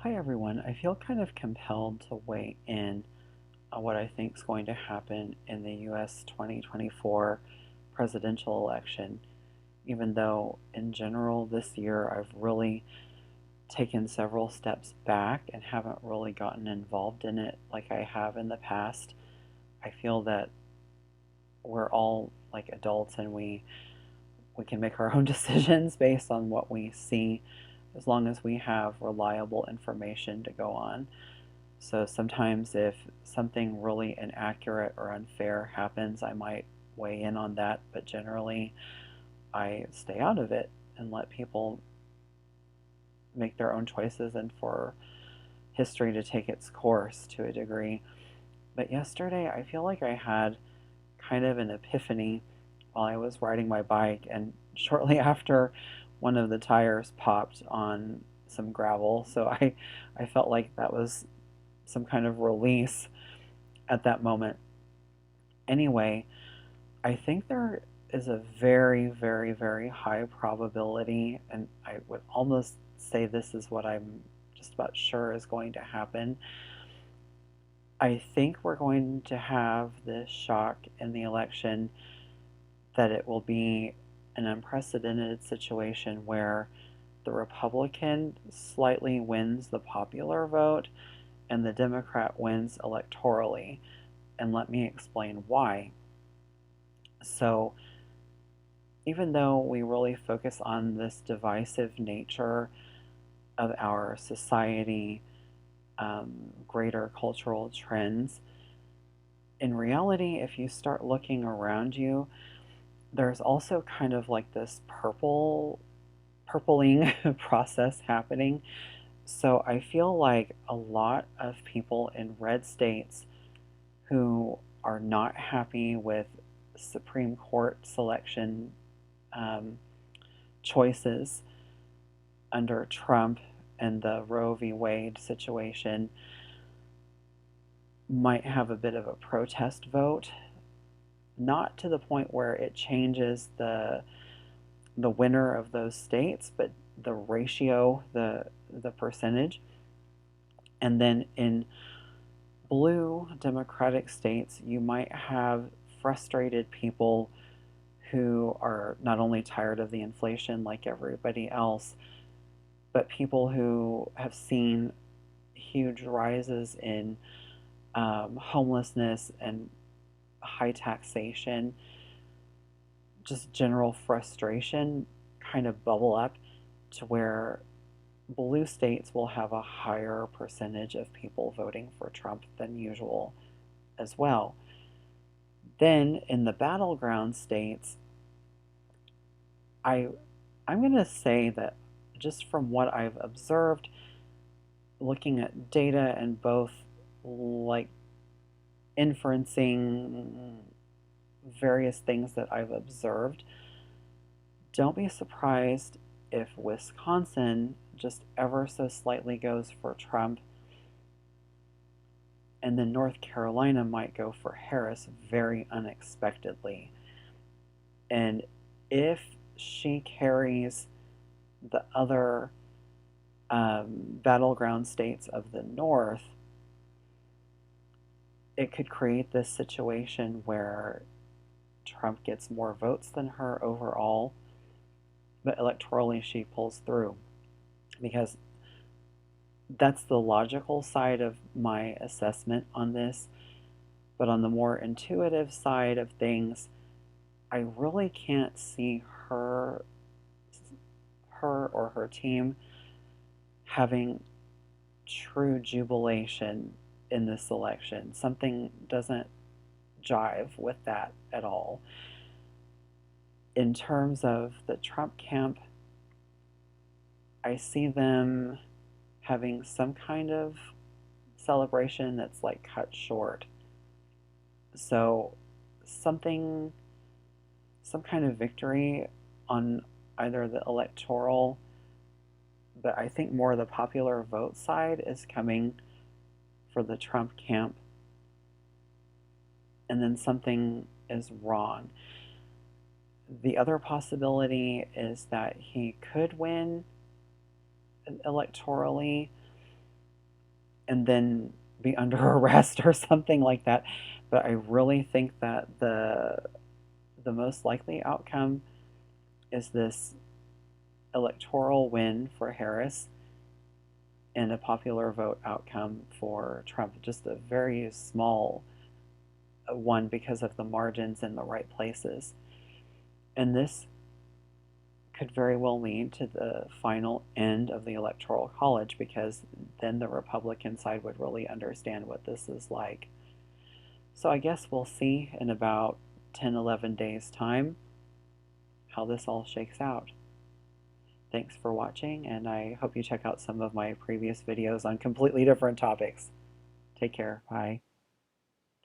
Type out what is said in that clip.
Hi everyone. I feel kind of compelled to weigh in on what I think is going to happen in the US 2024 presidential election, even though in general this year I've really taken several steps back and haven't really gotten involved in it like I have in the past. I feel that we're all like adults and we can make our own decisions based on what we see as long as we have reliable information to go on. So sometimes if something really inaccurate or unfair happens, I might weigh in on that, but generally I stay out of it and let people make their own choices and for history to take its course to a degree. But yesterday I feel like I had kind of an epiphany while I was riding my bike, and shortly after, one of the tires popped on some gravel. So I felt like that was some kind of release at that moment. Anyway, I think there is a very, very, very high probability, and I would almost say this is what I'm just about sure is going to happen. I think we're going to have this shock in the election that it will be an unprecedented situation where the Republican slightly wins the popular vote and the Democrat wins electorally. And let me explain why. So, even though we really focus on this divisive nature of our society, greater cultural trends, in reality, if you start looking around you, there's also kind of like this purpling process happening. So I feel like a lot of people in red states who are not happy with Supreme Court selection um, choices under Trump and the Roe v. Wade situation might have a bit of a protest vote, not to the point where it changes the winner of those states, but the ratio, the percentage. And then in blue Democratic states, you might have frustrated people who are not only tired of the inflation like everybody else, but people who have seen huge rises in homelessness and high taxation, just general frustration kind of bubble up to where blue states will have a higher percentage of people voting for Trump than usual as well. Then in the battleground states, I I'm going to say that just from what I've observed looking at data and both like inferencing various things that I've observed, don't be surprised if Wisconsin just ever so slightly goes for Trump, and then North Carolina might go for Harris very unexpectedly. And if she carries the other battleground states of the North, it could create this situation where Trump gets more votes than her overall, but electorally she pulls through. Because that's the logical side of my assessment on this. But on the more intuitive side of things, I really can't see her or her team having true jubilation in this election. Something doesn't jive with that at all. In terms of the Trump camp, I see them having some kind of celebration that's like cut short. So something, some kind of victory on either the electoral, but I think more the popular vote side is coming for the Trump camp, and then something is wrong. The other possibility is that he could win electorally, and then be under arrest or something like that. But I really think that the most likely outcome is this electoral win for Harris and a popular vote outcome for Trump. Just a very small one because of the margins in the right places. And this could very well lead to the final end of the Electoral College because then the Republican side would really understand what this is like. So I guess we'll see in about 10, 11 days' time how this all shakes out. Thanks for watching, and I hope you check out some of my previous videos on completely different topics. Take care. Bye.